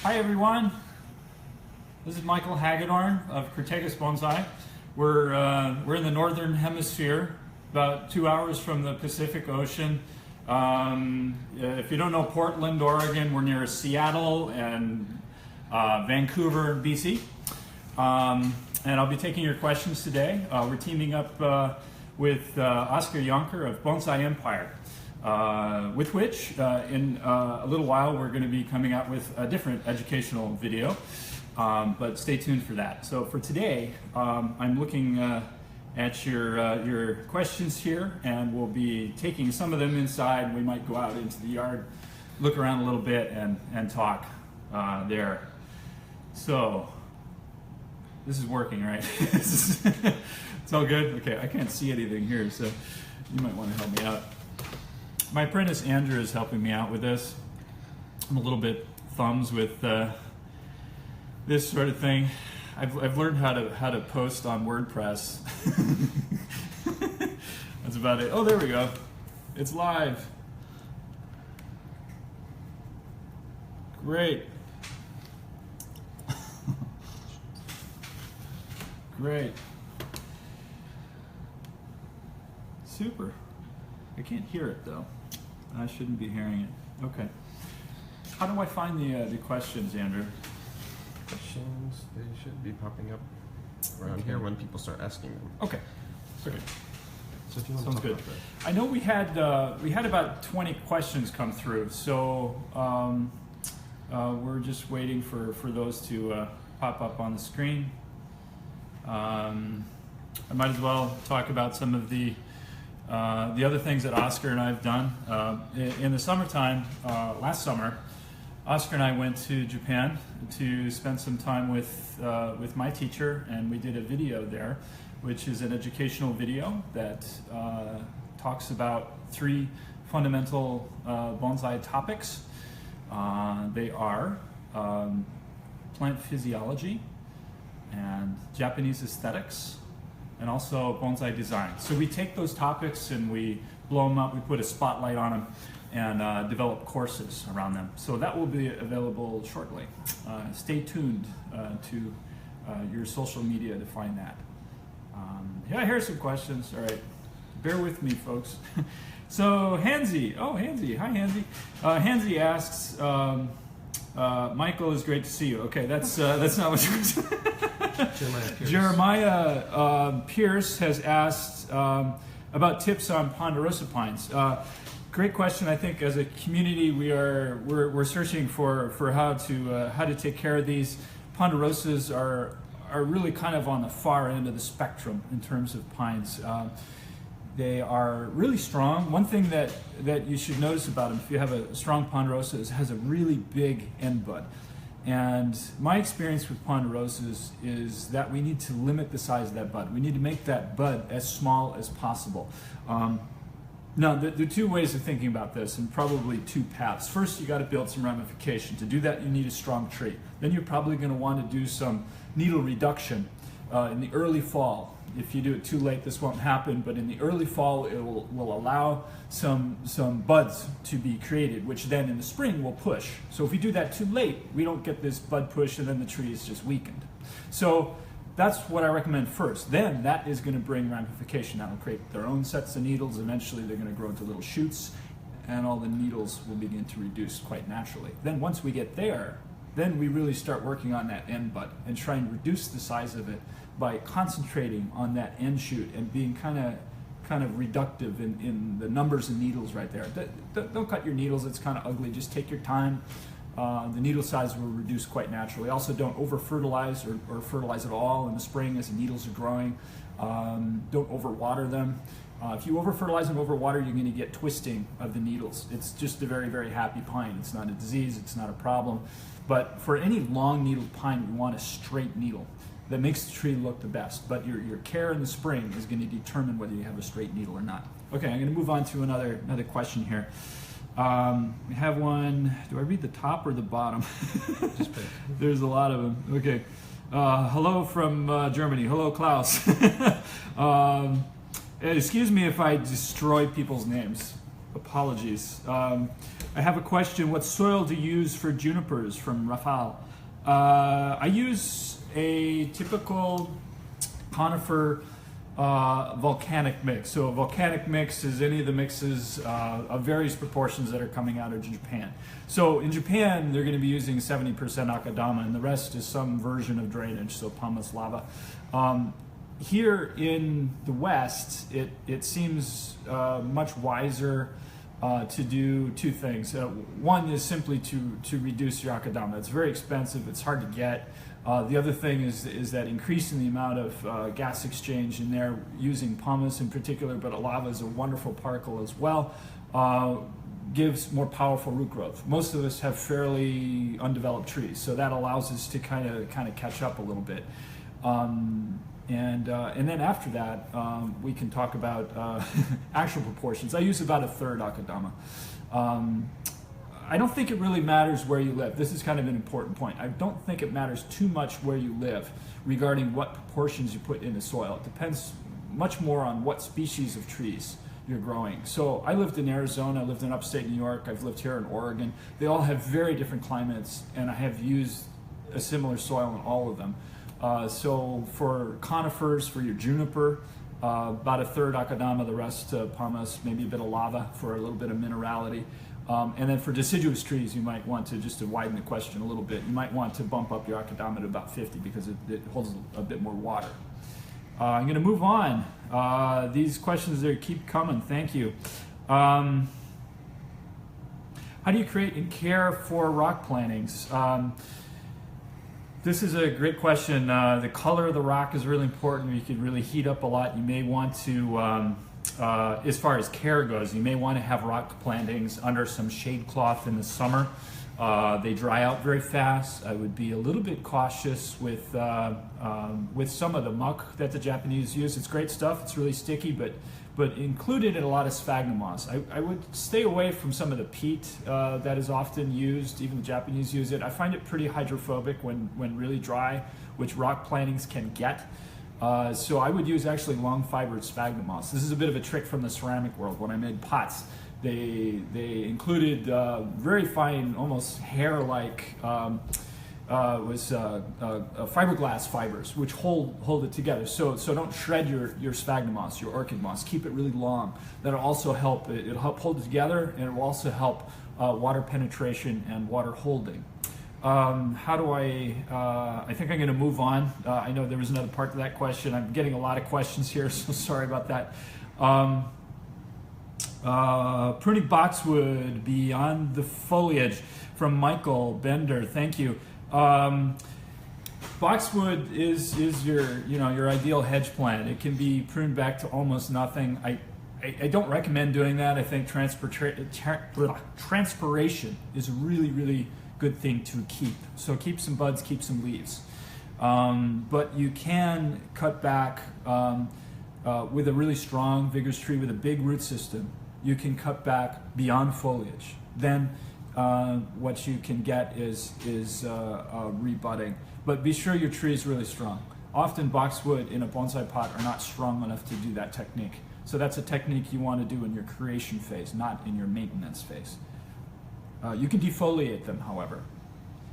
Hi everyone, this is Michael Hagedorn of Crataegus Bonsai. We're in the northern hemisphere, about 2 hours from the Pacific Ocean. If you don't know Portland, Oregon, we're near Seattle and Vancouver, BC. And I'll be taking your questions today. We're teaming up with Oscar Jonker of Bonsai Empire. With which, in a little while, we're going to be coming out with a different educational video, but stay tuned for that. So for today, I'm looking at your questions here, and we'll be taking some of them inside. We might go out into the yard, look around a little bit, and talk there. So this is working, right? It's all good? Okay, I can't see anything here, so you might want to help me out. My apprentice Andrew is helping me out with this. I'm a little bit thumbs with this sort of thing. I've learned how to post on WordPress. That's about it. Oh, there we go. It's live. Great. Great. Super. I can't hear it though. I shouldn't be hearing it. Okay. How do I find the questions, Andrew? Questions, they should be popping up around here when people start asking them. Okay. Okay. So if you want Sounds to talk good. about that. I know we had about 20 questions come through, so we're just waiting for those to pop up on the screen. I might as well talk about some of the other things that Oscar and I have done. In the summertime, last summer, Oscar and I went to Japan to spend some time with my teacher, and we did a video there, which is an educational video that talks about 3 fundamental bonsai topics. They are plant physiology and Japanese aesthetics, and also bonsai design. So we take those topics and we blow them up, we put a spotlight on them, and develop courses around them. So that will be available shortly. Stay tuned to your social media to find that. Yeah, here's some questions. All right, bear with me, folks. So Hansi, Hansi, hi Hansi. Hansi asks, Michael, is great to see you. Okay, that's not what you're saying. Jeremiah Pierce has asked about tips on ponderosa pines. Great question. I think as a community we're searching for how to take care of these. Ponderosas are really kind of on the far end of the spectrum in terms of pines. They are really strong. One thing that you should notice about them, if you have a strong ponderosa, is it has a really big end bud. And my experience with ponderosas is that we need to limit the size of that bud. We need to make that bud as small as possible. Now, there are 2 ways of thinking about this, and probably 2 paths. First, you got to build some ramification. To do that, you need a strong tree. Then you're probably going to want to do some needle reduction in the early fall. If you do it too late, this won't happen, but in the early fall, it will allow some buds to be created, which then in the spring will push. So if we do that too late, we don't get this bud push, and then the tree is just weakened. So that's what I recommend first. Then that is going to bring ramification. That will create their own sets of needles. Eventually, they're going to grow into little shoots, and all the needles will begin to reduce quite naturally. Then once we get there, then we really start working on that end bud and try and reduce the size of it by concentrating on that end shoot and being kind of reductive in the numbers of needles right there. Don't cut your needles, it's kind of ugly. Just take your time. The needle size will reduce quite naturally. Also, don't over-fertilize or fertilize at all in the spring as the needles are growing. Don't over-water them. If you over-fertilize and over-water, you're going to get twisting of the needles. It's just a very, very happy pine. It's not a disease, it's not a problem. But for any long-needled pine, we want a straight needle that makes the tree look the best. But your care in the spring is going to determine whether you have a straight needle or not. Okay, I'm going to move on to another question here. We have one. Do I read the top or the bottom? Just pick. There's a lot of them. Okay. Hello from Germany. Hello, Klaus. Excuse me if I destroy people's names. Apologies. I have a question. What soil do you use for junipers? From Rafael. I use a typical conifer volcanic mix. So a volcanic mix is any of the mixes of various proportions that are coming out of Japan. So in Japan, they're going to be using 70% akadama, and the rest is some version of drainage, so pumice lava. Here in the West, it seems much wiser to do two things. One is simply to reduce your akadama. It's very expensive. It's hard to get. The other thing is that increasing the amount of gas exchange in there, using pumice in particular, but lava is a wonderful particle as well, gives more powerful root growth. Most of us have fairly undeveloped trees, so that allows us to kind of catch up a little bit. And then after that, we can talk about actual proportions. I use about a third akadama. I don't think it really matters where you live. This is kind of an important point. I don't think it matters too much where you live regarding what proportions you put in the soil. It depends much more on what species of trees you're growing. So I lived in Arizona, I lived in upstate New York, I've lived here in Oregon. They all have very different climates, and I have used a similar soil in all of them. So for conifers, for your juniper, about a third akadama, the rest pumice, maybe a bit of lava for a little bit of minerality. And then for deciduous trees, you might want to, just to widen the question a little bit, you might want to bump up your akadama to about 50 because it holds a bit more water. I'm going to move on. These questions there keep coming. Thank you. How do you create and care for rock plantings? This is a great question. The color of the rock is really important. You could really heat up a lot. You may want to, as far as care goes, you may want to have rock plantings under some shade cloth in the summer. They dry out very fast. I would be a little bit cautious with some of the muck that the Japanese use. It's great stuff. It's really sticky, but included in a lot of sphagnum moss. I would stay away from some of the peat that is often used. Even the Japanese use it. I find it pretty hydrophobic when really dry, which rock plantings can get. So I would use actually long fibered sphagnum moss. This is a bit of a trick from the ceramic world. When I made pots, they included very fine, almost hair-like fiberglass fibers, which hold it together. So don't shred your sphagnum moss, your orchid moss. Keep it really long. That'll also help. It'll help hold it together, and it will also help water penetration and water holding. How do I think I'm going to move on. I know there was another part to that question. I'm getting a lot of questions here, so sorry about that. Pruning boxwood beyond the foliage, from Michael Bender. Thank you. Boxwood is your ideal hedge plant. It can be pruned back to almost nothing. I don't recommend doing that. I think transpiration is a really good thing to keep. So keep some buds, keep some leaves. But you can cut back with a really strong, vigorous tree with a big root system. You can cut back beyond foliage. Then what you can get is rebudding. But be sure your tree is really strong. Often boxwood in a bonsai pot are not strong enough to do that technique. So that's a technique you want to do in your creation phase, not in your maintenance phase. You can defoliate them, however,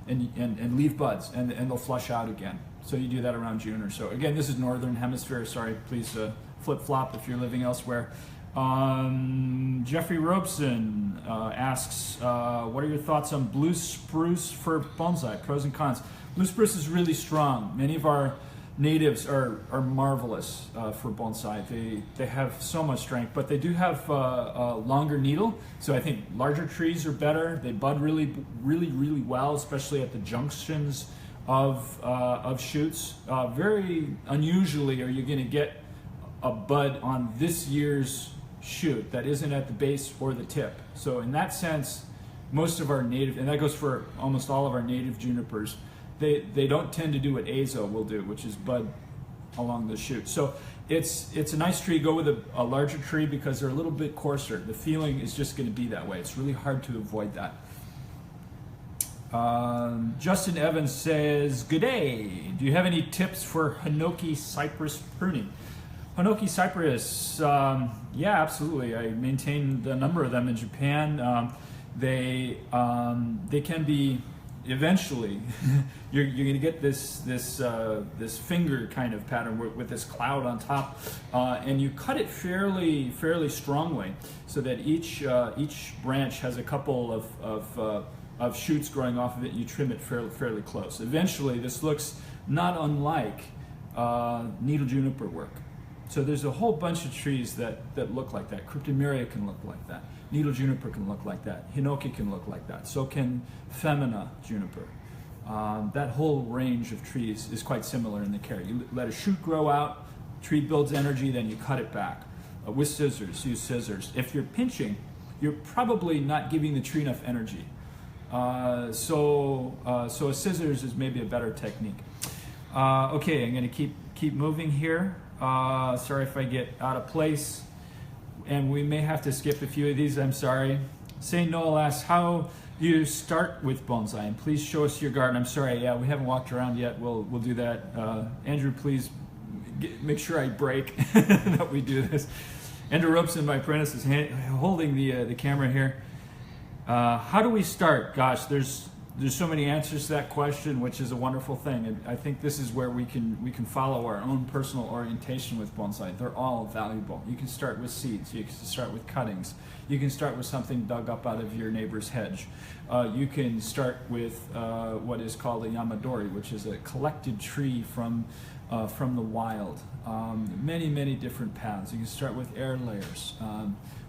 and leave buds, and they'll flush out again. So you do that around June or so. Again, this is Northern Hemisphere. Sorry, please flip-flop if you're living elsewhere. Jeffrey Robeson asks, what are your thoughts on blue spruce for bonsai? Pros and cons. Blue spruce is really strong. Many of our natives are marvelous for bonsai. They have so much strength, but they do have a longer needle. So I think larger trees are better. They bud really well, especially at the junctions of shoots. Very unusually are you going to get a bud on this year's shoot that isn't at the base or the tip. So in that sense, most of our native, and that goes for almost all of our native junipers, they don't tend to do what azo will do, which is bud along the shoot. So it's a nice tree. Go with a larger tree because they're a little bit coarser. The feeling is just going to be that way. It's really hard to avoid that. Justin Evans says, good day. Do you have any tips for Hinoki cypress pruning? Hinoki cypress, yeah, absolutely. I maintained a number of them in Japan. they can be eventually you're going to get this finger kind of pattern with this cloud on top, and you cut it fairly strongly so that each branch has a couple of shoots growing off of it. You trim it fairly close. Eventually, this looks not unlike needle juniper work. So there's a whole bunch of trees that look like that. Cryptomeria can look like that. Needle juniper can look like that. Hinoki can look like that. So can femina juniper. That whole range of trees is quite similar in the care. You let a shoot grow out, tree builds energy, then you cut it back. With scissors, use scissors. If you're pinching, you're probably not giving the tree enough energy. So a scissors is maybe a better technique. Okay, I'm going to keep moving here. Sorry if I get out of place, and we may have to skip a few of these. I'm sorry. St. Noel asks, how do you start with bonsai? And please show us your garden. I'm sorry, yeah, we haven't walked around yet. We'll do that. Andrew, please make sure I break that we do this. Andrew Robeson, my apprentice, is holding the camera here. How do we start? Gosh, there's so many answers to that question, which is a wonderful thing. And I think this is where we can follow our own personal orientation with bonsai. They're all valuable. You can start with seeds. You can start with cuttings. You can start with something dug up out of your neighbor's hedge. You can start with what is called a yamadori, which is a collected tree from the wild. Many different paths. You can start with air layers.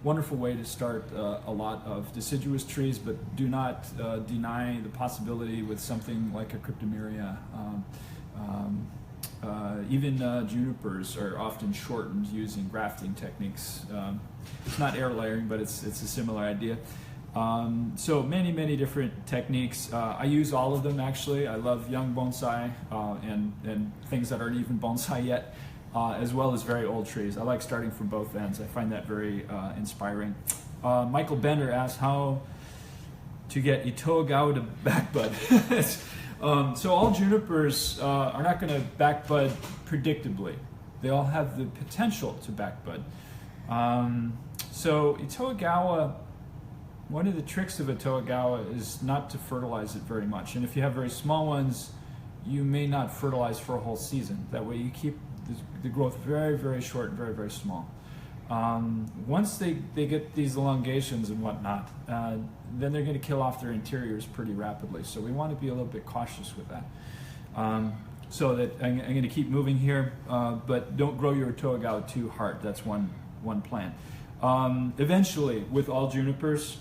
Wonderful way to start a lot of deciduous trees, but do not deny the possibility with something like a cryptomeria. Even junipers are often shortened using grafting techniques. It's not air layering, but it's a similar idea. So many different techniques. I use all of them actually. I love young bonsai and things that aren't even bonsai yet. As well as very old trees. I like starting from both ends. I find that very inspiring. Michael Bender asks how to get Itoagawa to backbud. So all junipers are not going to backbud predictably. They all have the potential to backbud. So Itoagawa, one of the tricks of Itoagawa is not to fertilize it very much. And if you have very small ones, you may not fertilize for a whole season. That way you keep the growth very short and very small. Once they get these elongations and whatnot, then they're going to kill off their interiors pretty rapidly. So we want to be a little bit cautious with that. So that I'm going to keep moving here, but don't grow your Itoagawa too hard. That's one plan. Eventually, with all junipers,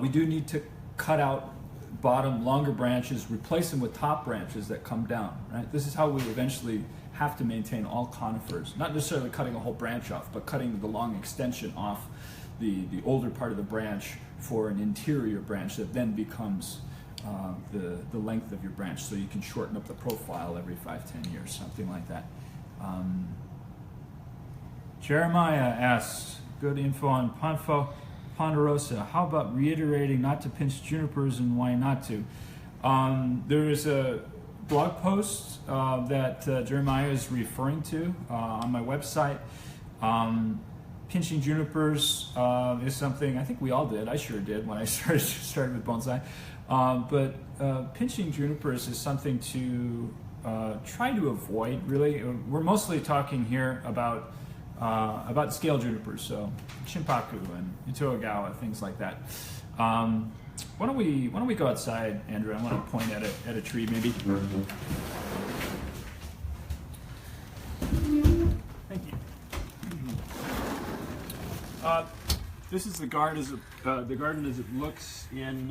we do need to cut out bottom longer branches, replace them with top branches that come down. Right? This is how we eventually have to maintain all conifers, not necessarily cutting a whole branch off, but cutting the long extension off the older part of the branch for an interior branch that then becomes the length of your branch, so you can shorten up the profile every 5-10 years, something like that. Jeremiah asks, good info on ponderosa. How about reiterating not to pinch junipers and why not to? There is a blog post that Jeremiah is referring to on my website. Pinching junipers is something I think we all did. I sure did when I started with bonsai. But pinching junipers is something to try to avoid. Really, we're mostly talking here about scale junipers, so Shinpaku and Itoagawa, things like that. Why don't we go outside, Andrew? I want to point at a tree, maybe. Thank you. This is the garden as it looks in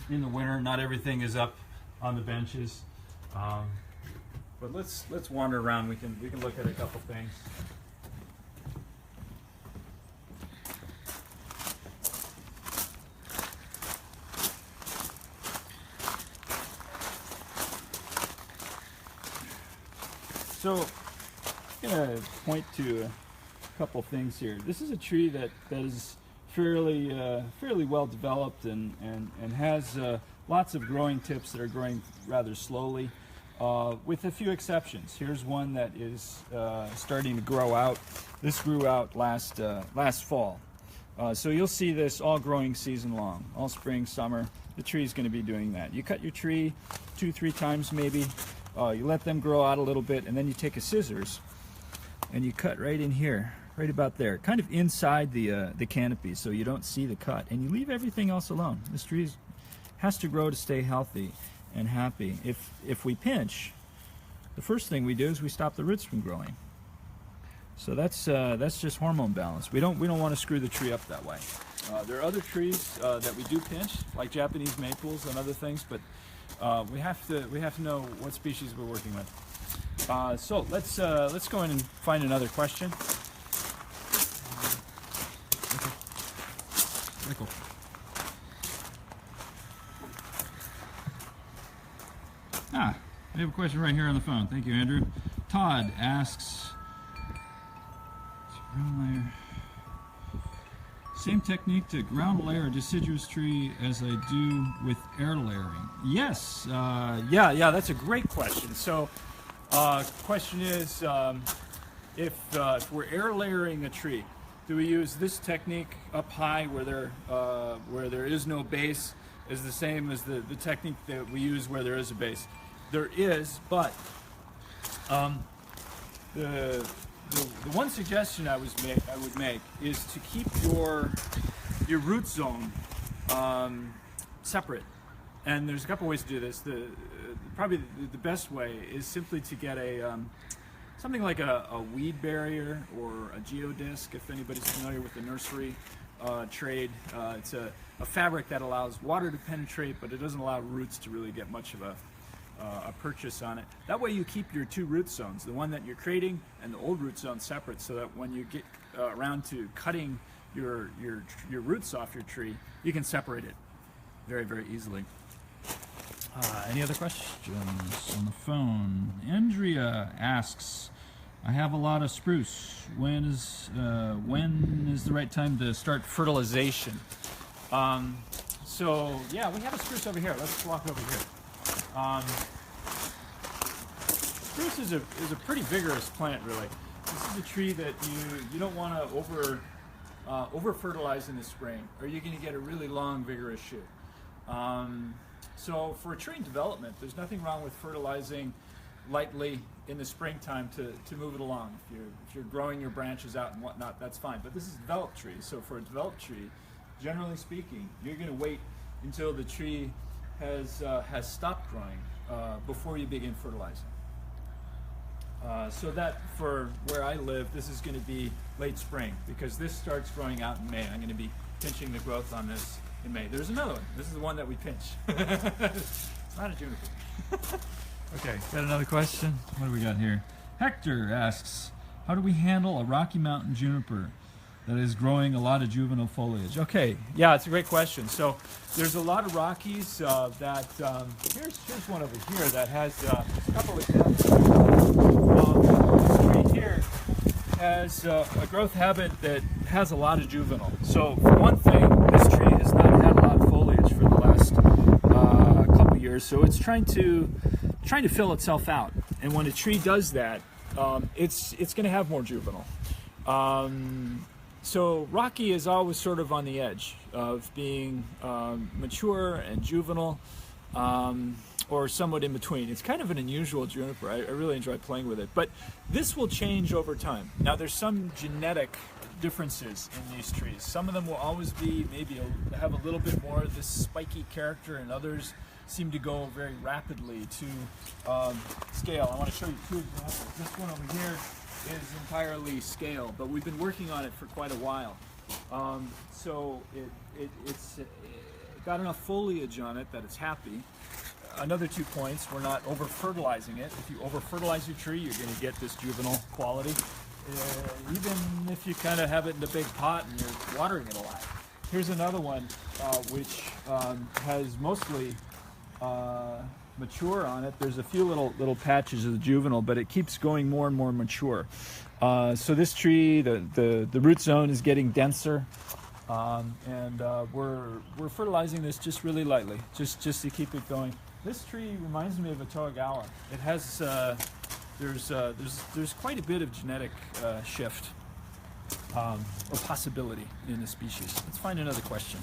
the winter. Not everything is up on the benches, but let's wander around. We can look at a couple things. So I'm going to point to a couple things here. This is a tree that is fairly well developed and has lots of growing tips that are growing rather slowly, with a few exceptions. Here's one that is starting to grow out. This grew out last fall. So you'll see this all growing season long, all spring, summer. The tree is going to be doing that. You cut your tree 2-3 times maybe. You let them grow out a little bit, and then you take a scissors and you cut right in here, right about there, kind of inside the canopy, so you don't see the cut, and you leave everything else alone. This tree has to grow to stay healthy and happy. If we pinch, the first thing we do is we stop the roots from growing. So that's just hormone balance. We don't want to screw the tree up that way. There are other trees that we do pinch, like Japanese maples and other things, but we have to know what species we're working with. So let's go in and find another question. Michael. We have a question right here on the phone. Thank you, Andrew. Todd asks, ground layer. Same technique to ground layer a deciduous tree as I do with air layering. Yes, yeah, that's a great question. So, question is, if we're air layering a tree, do we use this technique up high where there is no base, is the same as the technique that we use where there is a base? There is, but the one suggestion I would make is to keep your root zone separate. And there's a couple ways to do this. Probably the best way is simply to get something like a weed barrier or a geodisc, if anybody's familiar with the nursery trade. It's a fabric that allows water to penetrate, but it doesn't allow roots to really get much of a purchase on it. That way you keep your two root zones, the one that you're creating and the old root zone, separate, so that when you get around to cutting your roots off your tree, you can separate it very, very easily. Any other questions on the phone? Andrea asks, I have a lot of spruce. When is the right time to start fertilization? So yeah, we have a spruce over here. Let's walk over here. Spruce is a pretty vigorous plant, really. This is a tree that you don't want to over fertilize in the spring, or you're going to get a really long, vigorous shoot. So for a tree development, there's nothing wrong with fertilizing lightly in the springtime to move it along. If you're growing your branches out and whatnot, that's fine. But this is a developed tree, so for a developed tree, generally speaking, you're going to wait until the tree has stopped growing before you begin fertilizing. So that for where I live, this is going to be late spring, because this starts growing out in May. I'm going to be pinching the growth on this in May. There's another one. This is the one that we pinch. It's not a juniper. Okay, got another question? What do we got here? Hector asks, how do we handle a Rocky Mountain juniper that is growing a lot of juvenile foliage? Okay, yeah, it's a great question. So there's a lot of Rockies that, here's one over here that has a couple of this tree here has a growth habit that has a lot of juvenile. So for one thing, this tree has not had a lot of foliage for the last couple years, so it's trying to fill itself out. And when a tree does that, it's going to have more juvenile. So Rocky is always sort of on the edge of being mature and juvenile, or somewhat in between. It's kind of an unusual juniper. I really enjoy playing with it. But this will change over time. Now there's some genetic differences in these trees. Some of them will always be have a little bit more of this spiky character, and others seem to go very rapidly to scale. I want to show you two examples. This one over here is entirely scale, but we've been working on it for quite a while. So it's got enough foliage on it that it's happy. Another 2 points, we're not over fertilizing it. If you over fertilize your tree, you're going to get this juvenile quality, even if you kind of have it in a big pot and you're watering it a lot. Here's another one which has mostly mature on it. There's a few little patches of the juvenile, but it keeps going more and more mature. So this tree, the root zone is getting denser, and we're fertilizing this just really lightly, just to keep it going. This tree reminds me of a Toagawa. It has there's quite a bit of genetic shift. or possibility in the species. Let's find another question.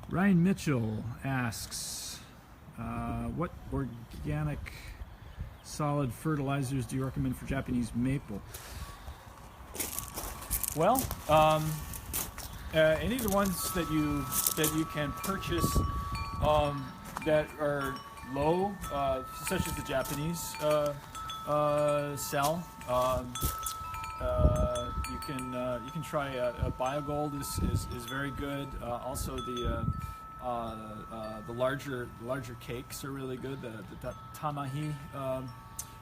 Ryan Mitchell asks, what organic solid fertilizers do you recommend for Japanese maple? Well, any of the ones that you can purchase that are low, such as the Japanese sell. You can try a BioGold is very good. Also the larger cakes are really good. The Tamahi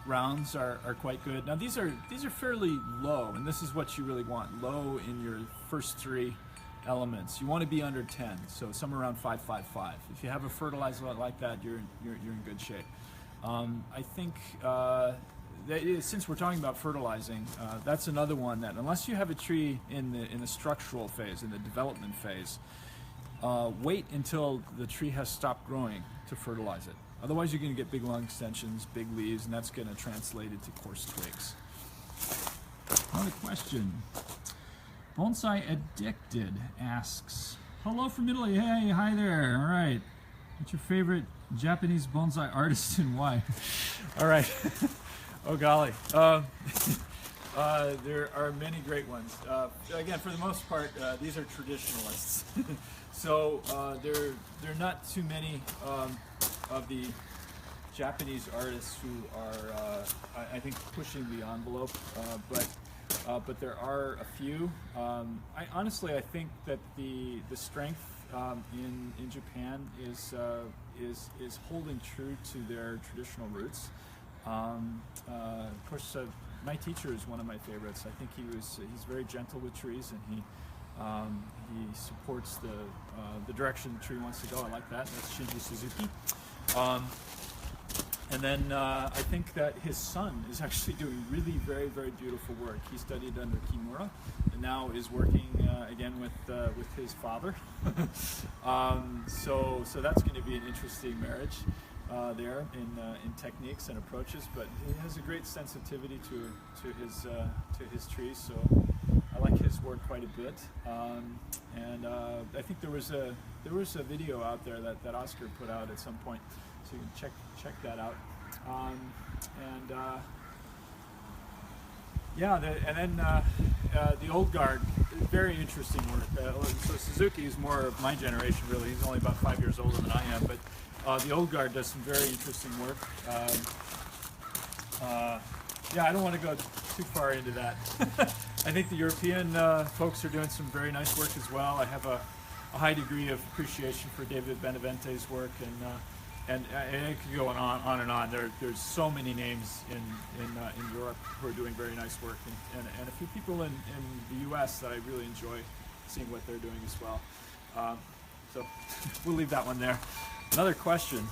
rounds are quite good. Now these are fairly low, and this is what you really want, low in your first three elements. You want to be under 10, so somewhere around 5.55. If you have a fertilizer like that, you're in good shape. I think since we're talking about fertilizing, that's another one that unless you have a tree in the structural phase, in the development phase, wait until the tree has stopped growing to fertilize it. Otherwise, you're going to get big lung extensions, big leaves, and that's going to translate into coarse twigs. Another question. Bonsai Addicted asks, hello from Italy. Hey, hi there. All right. What's your favorite Japanese bonsai artist and why? All right. Oh, golly. There are many great ones. Again, for the most part, these are traditionalists. So there are not too many of the Japanese artists who are, I think, pushing the envelope, but there are a few. Honestly, I think that the strength in Japan is holding true to their traditional roots. Of course, my teacher is one of my favorites. I think he's very gentle with trees, and he supports the direction the tree wants to go. I like that. That's Shinji Suzuki. And then I think that his son is actually doing really very, very beautiful work. He studied under Kimura and now is working again with his father. So that's going to be an interesting marriage there in techniques and approaches. But he has a great sensitivity to his trees. So I like his work quite a bit. And I think there was a video out there that Oscar put out at some point. So you can check that out, the old guard, very interesting work. So Suzuki is more of my generation, really. He's only about 5 years older than I am, but the old guard does some very interesting work. I don't want to go too far into that. I think the European folks are doing some very nice work as well. I have a high degree of appreciation for David Benevente's work, and it could go on and on. There's so many names in Europe who are doing very nice work, and a few people in the U.S. that I really enjoy seeing what they're doing as well. So we'll leave that one there. Another question.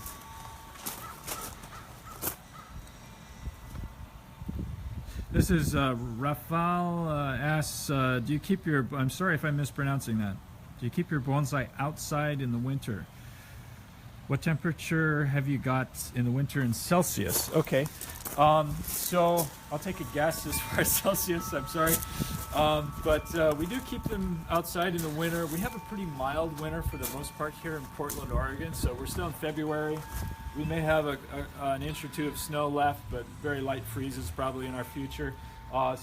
This is Rafal asks, do you keep your, I'm sorry if I'm mispronouncing that, do you keep your bonsai outside in the winter? What temperature have you got in the winter in Celsius? Okay, so I'll take a guess as far as Celsius, I'm sorry. But we do keep them outside in the winter. We have a pretty mild winter for the most part here in Portland, Oregon, so we're still in February. We may have an inch or two of snow left, but very light freezes probably in our future.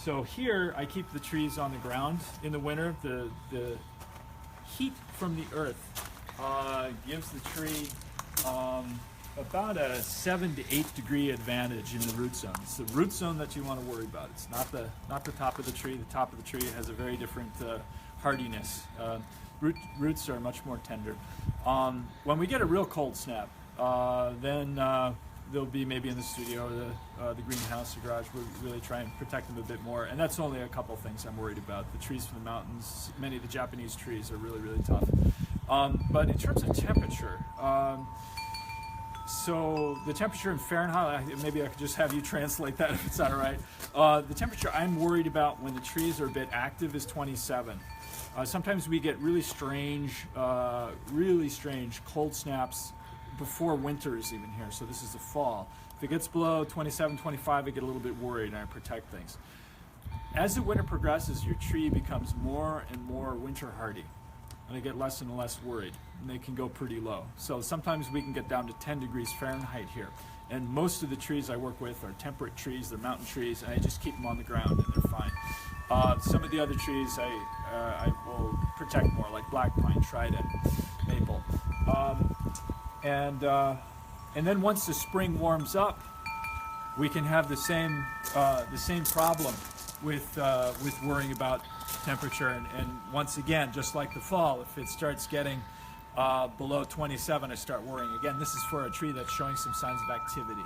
So here I keep the trees on the ground in the winter. The heat from the earth gives the tree about a 7 to 8 degree advantage in the root zone. It's the root zone that you want to worry about. It's not the top of the tree. The top of the tree has a very different hardiness. Roots are much more tender. When we get a real cold snap, then they'll be maybe in the studio or the greenhouse or garage. We'll really try and protect them a bit more. And that's only a couple things I'm worried about. The trees from the mountains, many of the Japanese trees are really, really tough. But in terms of temperature, so the temperature in Fahrenheit, maybe I could just have you translate that if it's not all right. The temperature I'm worried about when the trees are a bit active is 27. Sometimes we get really strange cold snaps before winter is even here. So this is the fall. If it gets below 27, 25, I get a little bit worried and I protect things. As the winter progresses, your tree becomes more and more winter hardy, and I get less and less worried, and they can go pretty low. So sometimes we can get down to 10 degrees Fahrenheit here. And most of the trees I work with are temperate trees, they're mountain trees, and I just keep them on the ground and they're fine. Some of the other trees I will protect more, like black pine, trident, maple. And then once the spring warms up, we can have the same problem with worrying about temperature. And once again, just like the fall, if it starts getting below 27, I start worrying again. This is for a tree that's showing some signs of activity.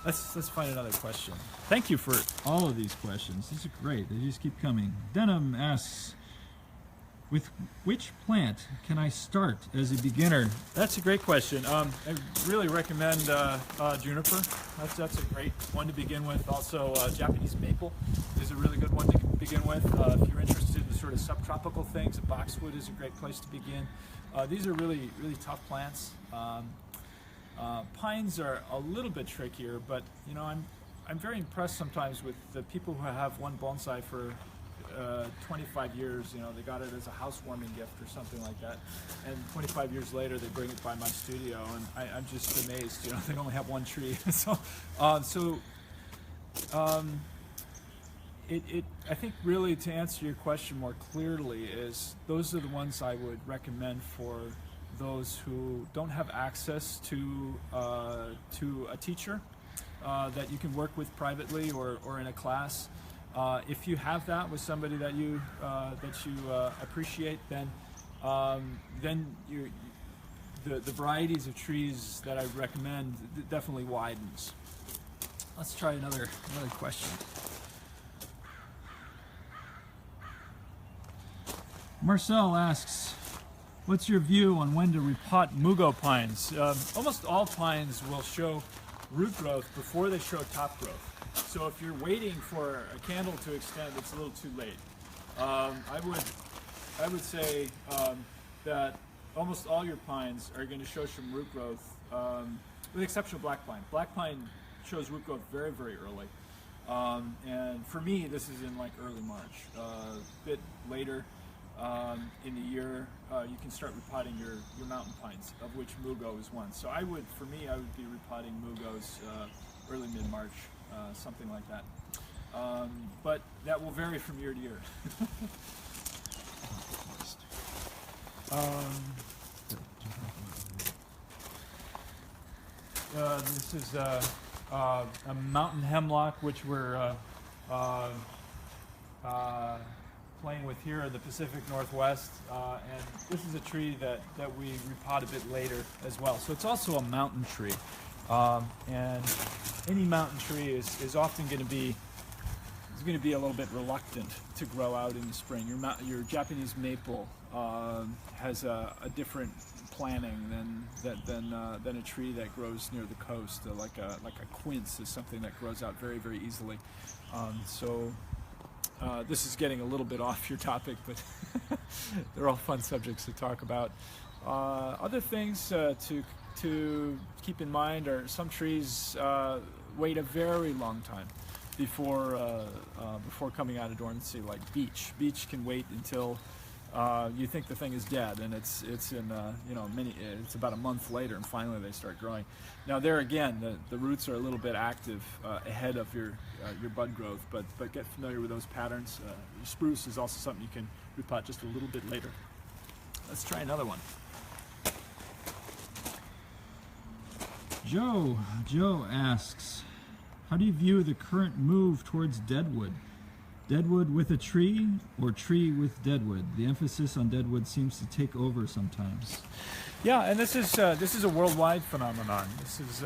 Let's find another question. Thank you for all of these questions. These are great. They just keep coming. Denham asks, with which plant can I start as a beginner? That's a great question. I really recommend juniper. That's a great one to begin with. Also, Japanese maple is a really good one to begin with. If you're interested in sort of subtropical things, a boxwood is a great place to begin. These are really, really tough plants. Pines are a little bit trickier, but you know, I'm very impressed sometimes with the people who have one bonsai for 25 years. You know, they got it as a housewarming gift or something like that, and 25 years later they bring it by my studio, and I'm just amazed. You know, they only have one tree. I think really to answer your question more clearly is those are the ones I would recommend for those who don't have access to a teacher that you can work with privately or in a class. If you have that with somebody that you appreciate, then the varieties of trees that I recommend definitely widens. Let's try another question. Marcel asks, what's your view on when to repot mugo pines? Almost all pines will show root growth before they show top growth. So if you're waiting for a candle to extend, it's a little too late. I would say that almost all your pines are going to show some root growth, with the exception of black pine. Black pine shows root growth very, very early. And for me, this is in like early March. A bit later in the year, you can start repotting your mountain pines, of which mugo is one. So I would be repotting mugos early mid-March, something like that. But that will vary from year to year. This is a mountain hemlock, which we're playing with here in the Pacific Northwest, and this is a tree that we repot a bit later as well. So it's also a mountain tree, and any mountain tree is often going to be a little bit reluctant to grow out in the spring. Your Japanese maple has a different planning than a tree that grows near the coast. Like a quince is something that grows out very, very easily. This is getting a little bit off your topic, but they're all fun subjects to talk about. Other things to keep in mind are some trees wait a very long time before coming out of dormancy, like beech. Beech can wait until you think the thing is dead, and it's about a month later, and finally they start growing. Now there again, the roots are a little bit active ahead of your bud growth, but get familiar with those patterns. Spruce is also something you can repot just a little bit later. Let's try another one. Joe asks, how do you view the current move towards deadwood? Deadwood with a tree or tree with deadwood? The emphasis on deadwood seems to take over sometimes. Yeah, and this is a worldwide phenomenon. This is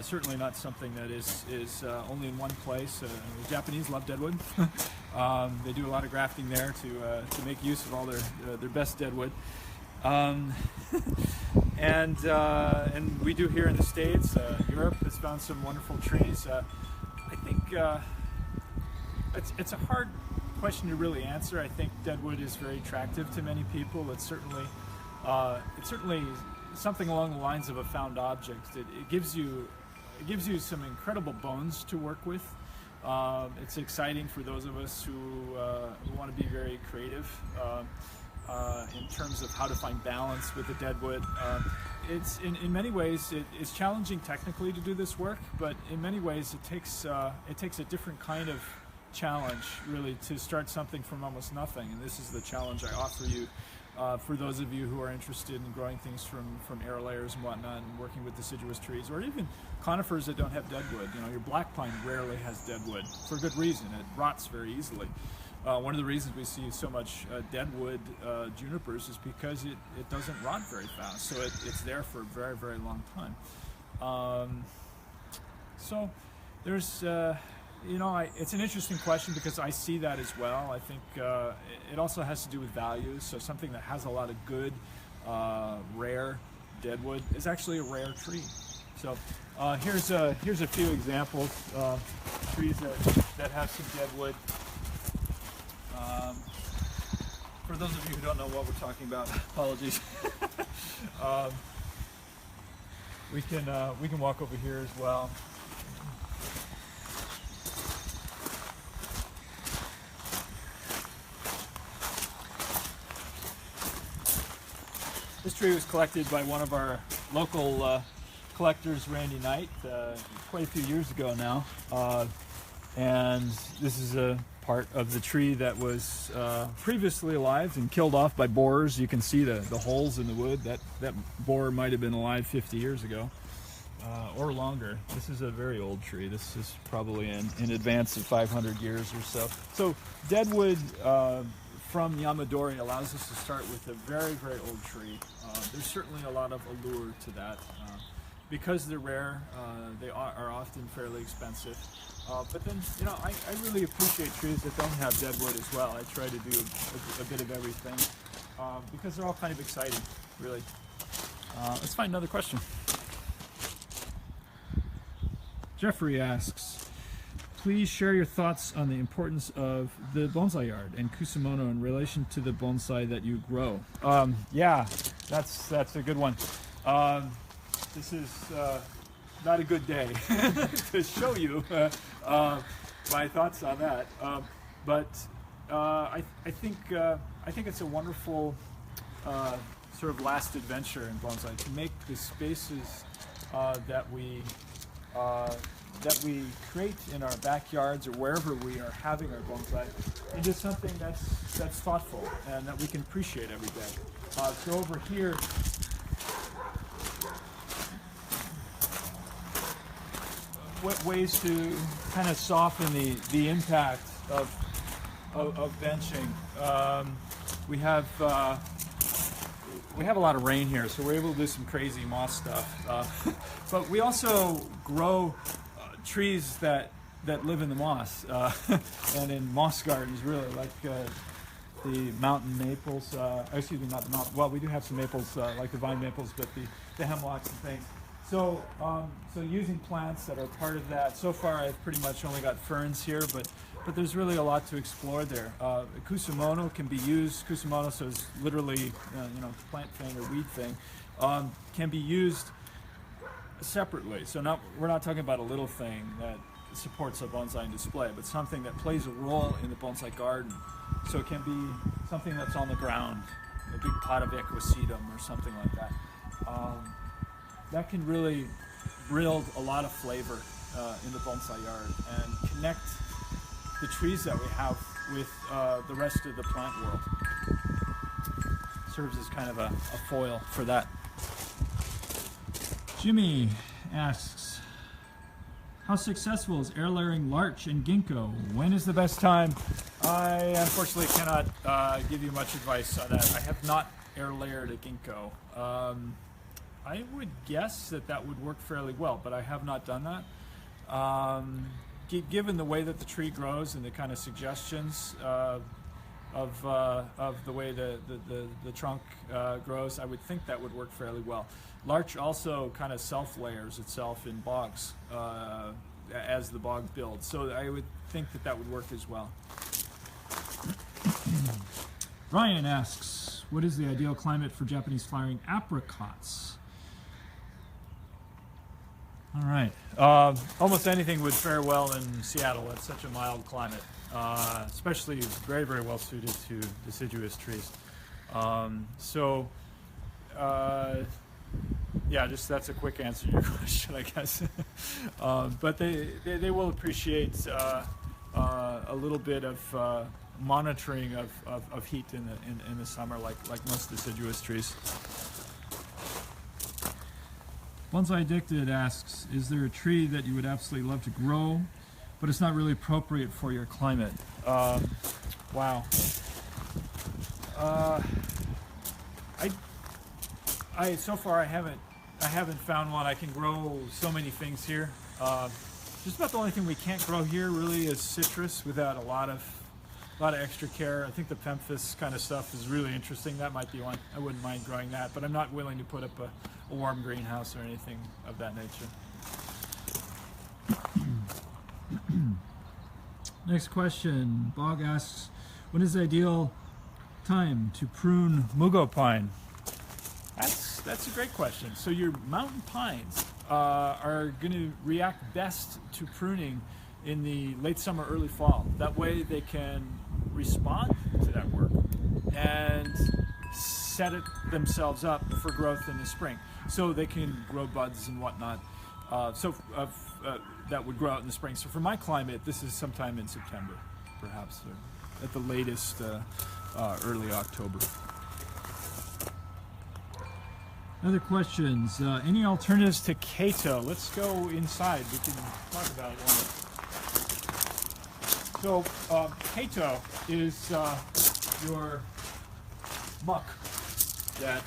certainly not something that is only in one place. The Japanese love deadwood. They do a lot of grafting there to make use of all their best deadwood. And we do here in the States. Europe has found some wonderful trees. I think it's a hard question to really answer. I think deadwood is very attractive to many people. It's certainly something along the lines of a found object. It gives you some incredible bones to work with. It's exciting for those of us who want to be very creative in terms of how to find balance with the dead wood. It's in many ways it's challenging technically to do this work, but in many ways it takes a different kind of challenge really to start something from almost nothing, and this is the challenge I offer you for those of you who are interested in growing things from air layers and whatnot, and working with deciduous trees, or even conifers that don't have deadwood. You know, your black pine rarely has deadwood for good reason. It rots very easily. One of the reasons we see so much deadwood junipers is because it doesn't rot very fast, so it's there for a very, very long time. So there's it's an interesting question because I see that as well. I think it also has to do with values. So something that has a lot of good, rare deadwood is actually a rare tree. So here's a few examples, trees that have some deadwood. For those of you who don't know what we're talking about, apologies. We can walk over here as well. This tree was collected by one of our local collectors, Randy Knight, quite a few years ago now. And this is a part of the tree that was previously alive and killed off by borers. You can see the holes in the wood. That borer might have been alive 50 years ago or longer. This is a very old tree. This is probably in advance of 500 years or so. So deadwood from Yamadori allows us to start with a very, very old tree. There's certainly a lot of allure to that. Because they're rare, they are often fairly expensive. But then, I really appreciate trees that don't have deadwood as well. I try to do a bit of everything because they're all kind of exciting, really. Let's find another question. Jeffrey asks, please share your thoughts on the importance of the bonsai yard and kusumono in relation to the bonsai that you grow. Yeah, that's a good one. This is not a good day to show you my thoughts on that, but I think it's a wonderful sort of last adventure in bonsai to make the spaces that we create in our backyards or wherever we are having our bonsai into something that's thoughtful and that we can appreciate every day. So over here, what ways to kind of soften the impact of benching. We have a lot of rain here, so we're able to do some crazy moss stuff. But we also grow trees that live in the moss and in moss gardens, really, like the mountain maples. Excuse me, not the mountain. Well, we do have some maples, like the vine maples, but the hemlocks and things. So using plants that are part of that. So far, I've pretty much only got ferns here, but there's really a lot to explore there. Kusumono can be used. Kusumono, so it's literally plant thing or weed thing, can be used separately. So we're not talking about a little thing that supports a bonsai display, but something that plays a role in the bonsai garden. So it can be something that's on the ground, a big pot of equisetum or something like that. That can really build a lot of flavor in the bonsai yard and connect the trees that we have with the rest of the plant world. Serves as kind of a foil for that. Jimmy asks, how successful is air layering larch and ginkgo? When is the best time? I unfortunately cannot give you much advice on that. I have not air layered a ginkgo. I would guess that would work fairly well, but I have not done that. Given the way that the tree grows and the kind of suggestions of the way the trunk grows, I would think that would work fairly well. Larch also kind of self-layers itself in bogs as the bog builds, so I would think that would work as well. Ryan asks, what is the ideal climate for Japanese flowering apricots? All right. Almost anything would fare well in Seattle. It's such a mild climate, especially very, very well suited to deciduous trees. Yeah, just that's a quick answer to your question, I guess. But they will appreciate a little bit of monitoring of heat in the summer, like most deciduous trees. Bonsai Addicted asks, is there a tree that you would absolutely love to grow, but it's not really appropriate for your climate? Wow. So far I haven't found one. I can grow so many things here. Just about the only thing we can't grow here really is citrus without a lot of extra care. I think the pemphis kind of stuff is really interesting. That might be one. I wouldn't mind growing that, but I'm not willing to put up a warm greenhouse or anything of that nature. Next question. Bog asks, when is the ideal time to prune mugo pine? That's a great question. So your mountain pines are going to react best to pruning in the late summer, early fall. That way they can respond to that work and set themselves up for growth in the spring. So they can grow buds and whatnot. That would grow out in the spring. So for my climate, this is sometime in September, perhaps, or at the latest early October. Other questions? Any alternatives to Cato? Let's go inside. We can talk about it one. So Cato is your muck that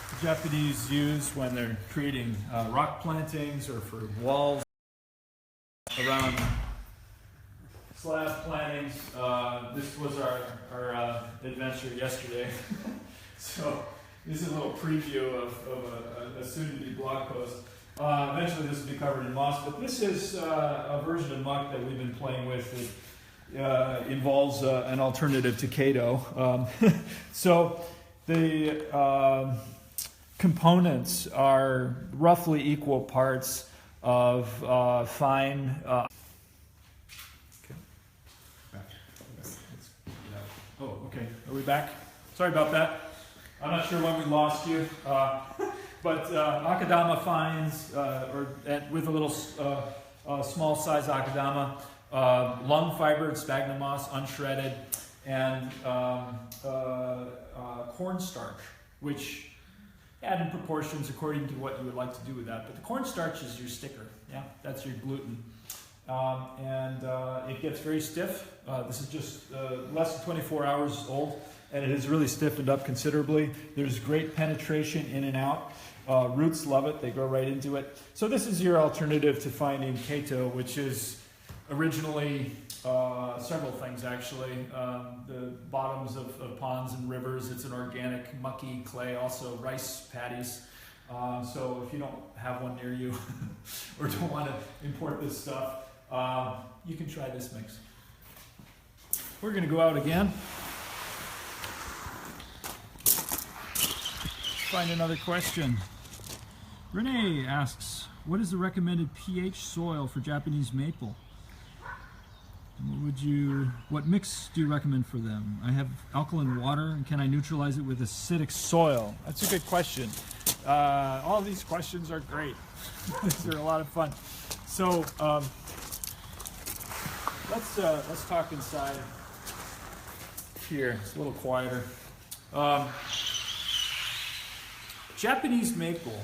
the Japanese use when they're creating rock plantings or for walls around slab plantings. This was our adventure yesterday. So this is a little preview of a soon-to-be blog post. Eventually this will be covered in moss, but this is a version of muck that we've been playing with that involves an alternative to Cato. So the components are roughly equal parts of fine... Oh, okay. Are we back? Sorry about that. I'm not sure when we lost you, but akadama fines, with a little small size akadama, lung fiber, sphagnum moss, unshredded, and cornstarch, which add in proportions according to what you would like to do with that. But the cornstarch is your sticker, yeah, that's your gluten. It gets very stiff. This is just less than 24 hours old, and it has really stiffened up considerably. There's great penetration in and out. Roots love it, they grow right into it. So this is your alternative to finding Cato, which is originally several things actually. The bottoms of ponds and rivers, it's an organic mucky clay, also rice paddies. So if you don't have one near you or don't want to import this stuff, you can try this mix. We're going to go out again. Find another question. Renee asks, what is the recommended pH soil for Japanese maple? What mix do you recommend for them? I have alkaline water, and can I neutralize it with acidic soil? That's a good question. All these questions are great. These are a lot of fun. So let's talk inside here. It's a little quieter. Japanese maple,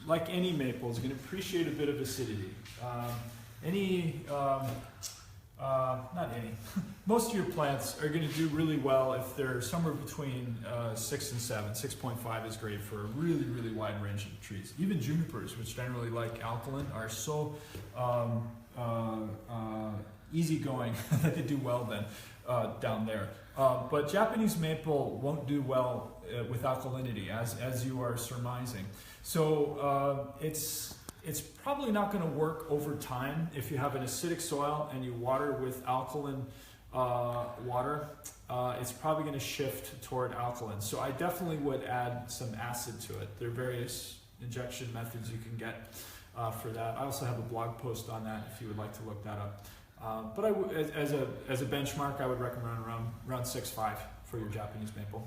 like any maple, is going to appreciate a bit of acidity. Most of your plants are going to do really well if they're somewhere between 6 and 7. 6.5 is great for a really, really wide range of trees. Even junipers, which generally like alkaline, are so easygoing that they do well then down there. But Japanese maple won't do well with alkalinity, as you are surmising. So it's probably not going to work over time if you have an acidic soil and you water with alkaline water, it's probably going to shift toward alkaline. So I definitely would add some acid to it. There are various injection methods you can get for that. I also have a blog post on that if you would like to look that up. But as a benchmark, I would recommend around 6.5 for your Japanese maple.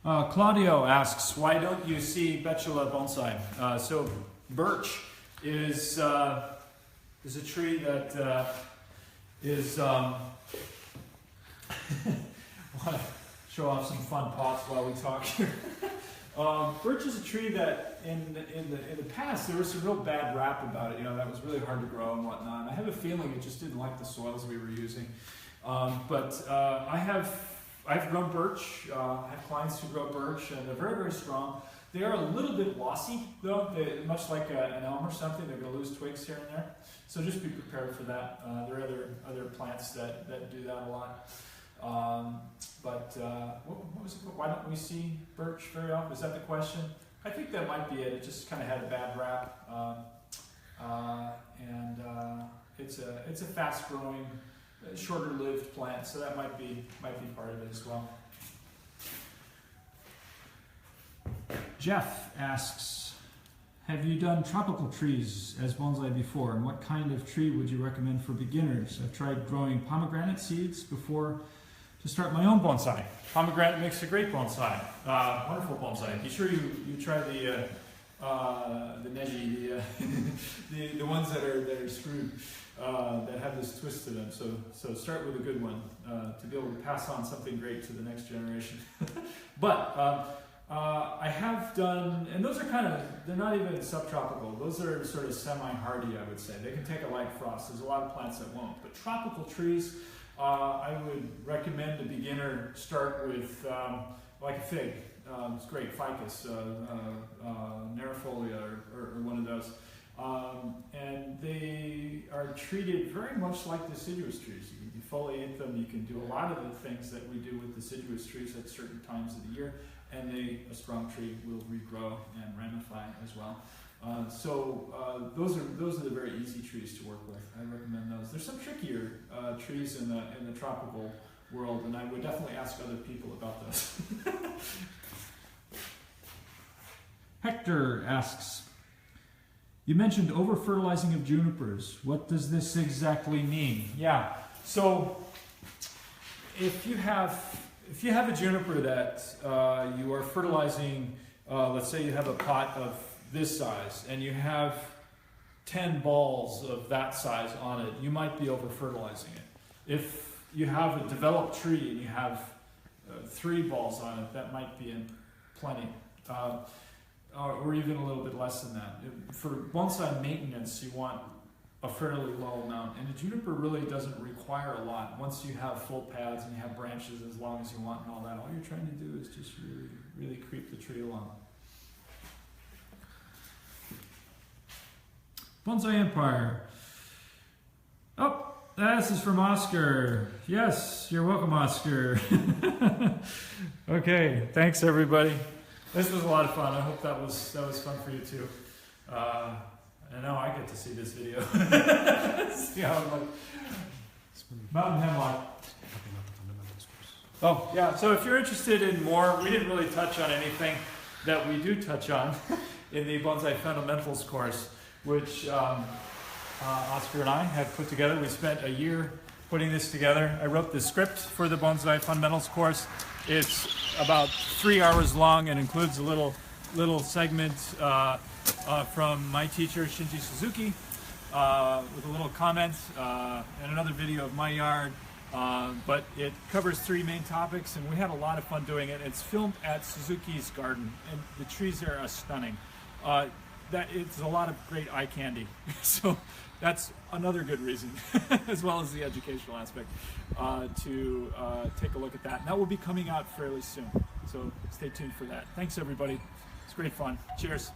Claudio asks, why don't you see Betula bonsai? So birch is a tree that is. Want to show off some fun pots while we talk here. Birch is a tree that in the past there was some real bad rap about it. You know, that was really hard to grow and whatnot. And I have a feeling it just didn't like the soils we were using. I've grown birch. I have clients who grow birch, and they're very, very strong. They are a little bit lossy, though. Much like an elm or something, they're going to lose twigs here and there. So just be prepared for that. There are other plants that do that a lot. What was it? Why don't we see birch very often? Is that the question? I think that might be it. It just kind of had a bad rap, it's a fast-growing, shorter-lived plant, so that might be part of it as well. Jeff asks, have you done tropical trees as bonsai before, and what kind of tree would you recommend for beginners? I've tried growing pomegranate seeds before to start my own bonsai. Pomegranate makes a great bonsai, wonderful bonsai. Be sure you try the neji, the ones that are screwed, that have this twist to them. So start with a good one to be able to pass on something great to the next generation. But I have done, and those are they're not even subtropical. Those are sort of semi-hardy, I would say. They can take a light frost. There's a lot of plants that won't. But tropical trees, I would recommend a beginner start with like a fig. It's great, ficus, nerifolia, or one of those. And they are treated very much like deciduous trees. You can defoliate them, you can do a lot of the things that we do with deciduous trees at certain times of the year, and a strong tree will regrow and ramify as well. Those are the very easy trees to work with. I recommend those. There's some trickier trees in the tropical world, and I would definitely ask other people about those. Hector asks, you mentioned over-fertilizing of junipers. What does this exactly mean? Yeah, so if you have a juniper that you are fertilizing, let's say you have a pot of this size and you have 10 balls of that size on it, you might be over-fertilizing it. If you have a developed tree and you have 3 balls on it, that might be plenty. Or even a little bit less than that. For bonsai maintenance, you want a fairly low amount, and a juniper really doesn't require a lot. Once you have full pads and you have branches as long as you want and all that, all you're trying to do is just really, really creep the tree along. Bonsai Empire. Oh, this is from Oscar. Yes, you're welcome, Oscar. Okay, thanks everybody. This was a lot of fun. I hope that was fun for you too. And now I get to see this video. See how it looks. Mountain hemlock. Oh yeah. So if you're interested in more, we didn't really touch on anything that we do touch on in the Bonsai Fundamentals course, which Oscar and I have put together. We spent a year putting this together. I wrote the script for the Bonsai Fundamentals course. It's about 3 hours long and includes a little segment from my teacher Shinji Suzuki with a little comment and another video of my yard. But it covers 3 main topics, and we had a lot of fun doing it. It's filmed at Suzuki's garden, and the trees there are stunning. It's a lot of great eye candy. So that's another good reason, as well as the educational aspect, to take a look at that. And that will be coming out fairly soon. So stay tuned for that. Thanks everybody. It's great fun. Cheers.